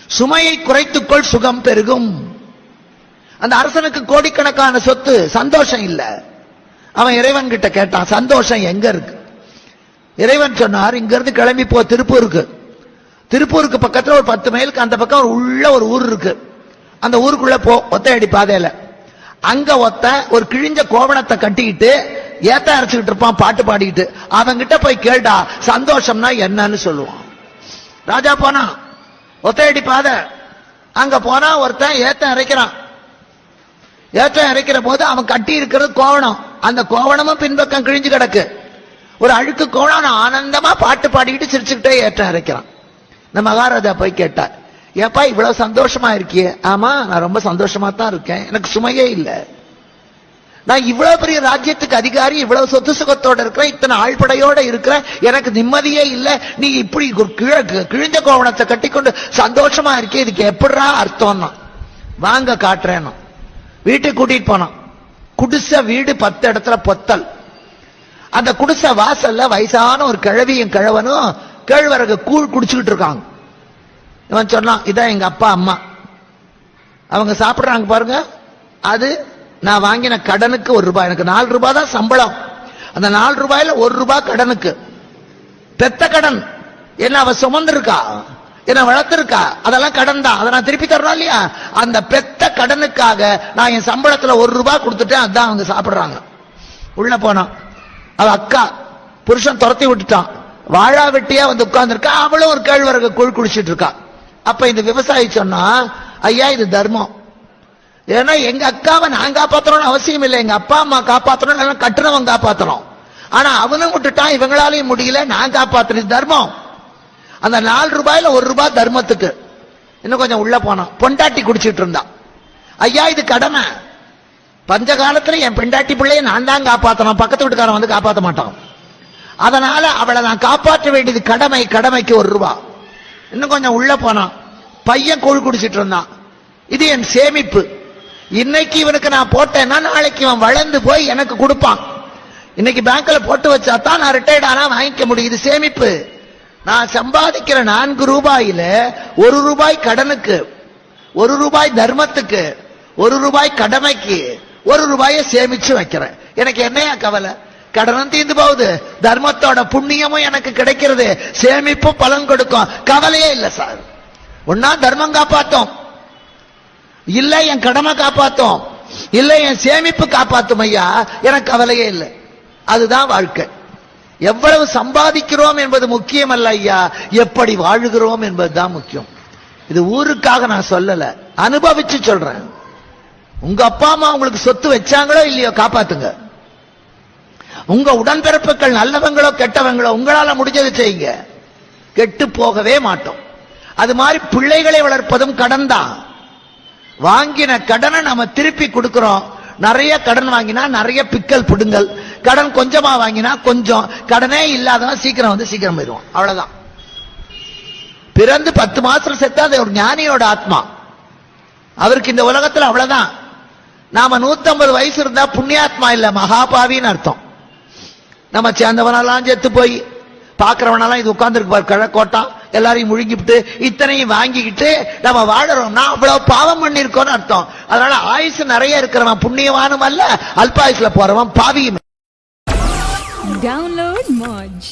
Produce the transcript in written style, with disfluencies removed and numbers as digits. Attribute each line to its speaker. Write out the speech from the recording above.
Speaker 1: சுமையை குறைத்துக்கொள் சுகம் பெருகும். அந்த அரசனுக்கு கோடிக்கணக்கான சொத்து, சந்தோஷம் இல்ல. அவன் இறைவன் கிட்ட கேட்டான், சந்தோஷம் எங்க இருக்கு? இறைவன் சொன்னார், இங்க இருந்து கிளம்பி போ திருப்பூருக்கு. திருப்பூருக்கு பக்கத்துல ஒரு 10 மைலுக்கு அந்த பக்கம் உள்ள ஒரு ஊர் இருக்கு. அந்த ஊருக்குள்ள போ, ஒத்தையடி பாதையில. அங்க ஒரு கிழிஞ்ச கோவணத்தை கட்டிக்கிட்டு ஏத்த அரைச்சுக்கிட்டு இருப்பான், பாட்டு பாடிக்கிட்டு. அவங்கிட்ட போய் கேட்டா சந்தோஷம்னா என்னன்னு சொல்லுவான். ராஜா போனா ஒத்தையடி பாதை, அங்க போனா ஒருத்தன் ஏத்த அரைக்கிறான். ஏற்றம் இறைக்கிற போது அவன் கட்டி இருக்கிறது கோவணம். அந்த கோவணமும் பின்பக்கம் கிழிஞ்சு கிடக்கு. ஒரு அழுக்கு கோவணம். ஆனந்தமா பாட்டு பாடிக்கிட்டு சிரிச்சுக்கிட்டே ஏற்றம் இறைக்கிறான். இந்த மகாராஜா போய் கேட்டார், ஏப்பா இவ்வளவு சந்தோஷமா இருக்கியே? ஆமா, நான் ரொம்ப சந்தோஷமா தான் இருக்கேன், எனக்கு சுமையே இல்ல. நான் இவ்வளவு பெரிய ராஜ்யத்துக்கு அதிகாரி, இவ்வளவு சொத்து சுகத்தோட இருக்கிறேன், இத்தனை ஆழ்படையோட இருக்கிறேன், எனக்கு நிம்மதியே இல்ல. நீ இப்படி கிழிஞ்ச கோவணத்தை கட்டிக்கொண்டு சந்தோஷமா இருக்கே, இதுக்கு எப்படிரா அர்த்தம்னா? வாங்க காட்டுறேன். வீட்டுக்கு கூட்டிட்டு போனான். குடிசை வீடு 10 இடத்துல பொத்தல். அந்த குடிசை வாசல்ல வயசான ஒரு கிழவியும் கிழவனும் கேழ்வரகு கூழ் குடிச்சுக்கிட்டு இருக்காங்க. இவன் சொன்னான், இதான் எங்க அப்பா அம்மா, அவங்க சாப்பிடுறாங்க பாருங்க, அது நான் வாங்கின கடனுக்கு 1 ரூபாய். எனக்கு 4 ரூபாய் தான் சம்பளம். அந்த 4 ரூபாயில 1 ரூபாய் கடனுக்கு. பெத்த கடன் என்ன அவ சுமந்திருக்கா, என்ன வளர்த்திருக்கா, அதெல்லாம் கடன் தான். அதை நான் திருப்பி தரணும் இல்லையா? அந்த பெத்த கடனுக்காக நான் என் சம்பளத்துல 1 ரூபாய் கொடுத்துட்டேன், அதான் அவங்க சாப்பிடுறாங்க. உள்ள போனான். அவ அக்கா புருஷன் துரத்தி விட்டுட்டான். வாழா வெட்டியா வந்து உட்கார்ந்து இருக்கா. அவளும் ஒரு கேழ்வரகு கூழ் குடிச்சிட்டு இருக்கா. அப்ப இந்த விவசாயி சொன்னா, ஐயா இது தர்மம். ஏன்னா எங்க அக்காவை நான் காப்பாத்தணும்னு அவசியம் இல்லை, எங்க அப்பா அம்மா காப்பாத்தணும், கட்டுறவன் காப்பாத்தணும். ஆனா அவனும் விட்டுட்டான், இவங்களாலையும் முடியல, நான் காப்பாத்துறது தர்மம். அந்த 4 ரூபாயில 1 ரூபாய் தர்மத்துக்கு. இன்னும் கொஞ்சம் உள்ள போனான். பொண்டாட்டி குடிச்சிட்டு இருந்தான். ஐயா இது கடமை. பஞ்ச காலத்துல என் பெண்டாட்டி பிள்ளைய நான் தான் காப்பாத்தணும், பக்கத்து வீட்டுக்காரன் வந்து காப்பாற்ற மாட்டான். அதனால அவளை நான் காப்பாற்ற வேண்டியது கடமை. கடமைக்கு 1 ரூபாய். இன்னும் கொஞ்சம் உள்ள போனான். பையன் கூழ் குடிச்சிட்டு இருந்தான். இது என் சேமிப்பு. இன்னைக்கு இவனுக்கு நான் போட்டேன்னா நாளைக்கு இவன் வளர்ந்து போய் எனக்கு கொடுப்பான். இன்னைக்கு பேங்க்ல போட்டு வச்சா தான் நான் ரிட்டையர்ட் ஆனா வாங்கிக்க முடியும். இது சேமிப்பு. நான் சம்பாதிக்கிற 4 ரூபாயில 1 ரூபாய் கடனுக்கு, 1 ரூபாய் தர்மத்துக்கு, 1 ரூபாய் கடமைக்கு, 1 ரூபாயை சேமிச்சு வைக்கிறேன். எனக்கு என்னையா கவலை? கடனும் தீர்ந்து போகுது, தர்மத்தோட புண்ணியமும் எனக்கு கிடைக்கிறது, சேமிப்பும் பலன் கொடுக்கும். கவலையே இல்லை சார். ஒன்னா தர்மம் காப்பாத்தோம், இல்ல என் கடமை காப்பாத்தோம், இல்ல என் சேமிப்பு காப்பாத்தும் ஐயா, எனக்கு கவலையே இல்லை. அதுதான் வாழ்க்கை. எவ்வளவு சம்பாதிக்கிறோம் என்பது முக்கியம் அல்ல ஐயா, எப்படி வாழுகிறோம் என்பதுதான் முக்கியம். இது ஊருக்காக நான் சொல்லல, அனுபவிச்சு சொல்றேன். உங்க அப்பா அம்மா உங்களுக்கு சொத்து வச்சாங்களோ இல்லையோ காப்பாத்துங்க. உங்க உடன்பிறப்புகள் நல்லவங்களோ கெட்டவங்களோ உங்களால முடிஞ்சதை செய்யுங்க, கெட்டு போகவே மாட்டோம். அது மாதிரி பிள்ளைகளை வளர்ப்பதும் கடன் தான். வாங்கின கடனை நம்ம திருப்பி கொடுக்கிறோம். நிறைய கடன் வாங்கினா நிறைய பிக்கல் பிடுங்கல், கடன் கொஞ்சமா வாங்கினா கொஞ்சம். கடனே இல்லாதவன் சீக்கிரம் வந்து சீக்கிரம் போயிடுவான். அவ்வளவுதான். பிறந்து 10 மாசம் செத்தா அது ஒரு ஞானியோட ஆத்மா, அவருக்கு இந்த உலகத்துல அவ்வளவுதான். நாம 150 வயசு இருந்தா புண்ணியாத்மா இல்ல, மகாபாவின்னு அர்த்தம். நம்ம சேர்ந்தவனெல்லாம் செத்து போய் பாக்குறவனெல்லாம் இது உட்கார்ந்து இருக்கு கிழக்கோட்டம், எல்லாரையும் முழுங்கிவிட்டு இத்தனையும் வாங்கிக்கிட்டு நம்ம வாழறோம்னா அவ்வளவு பாவம் பண்ணிருக்கோம்னு அர்த்தம். அதனால ஆயுசு நிறைய இருக்கிறவன் புண்ணியவானும் அல்ல, அல்பாயுசுல போறவன் பாவியும்.
Speaker 2: Download Moj.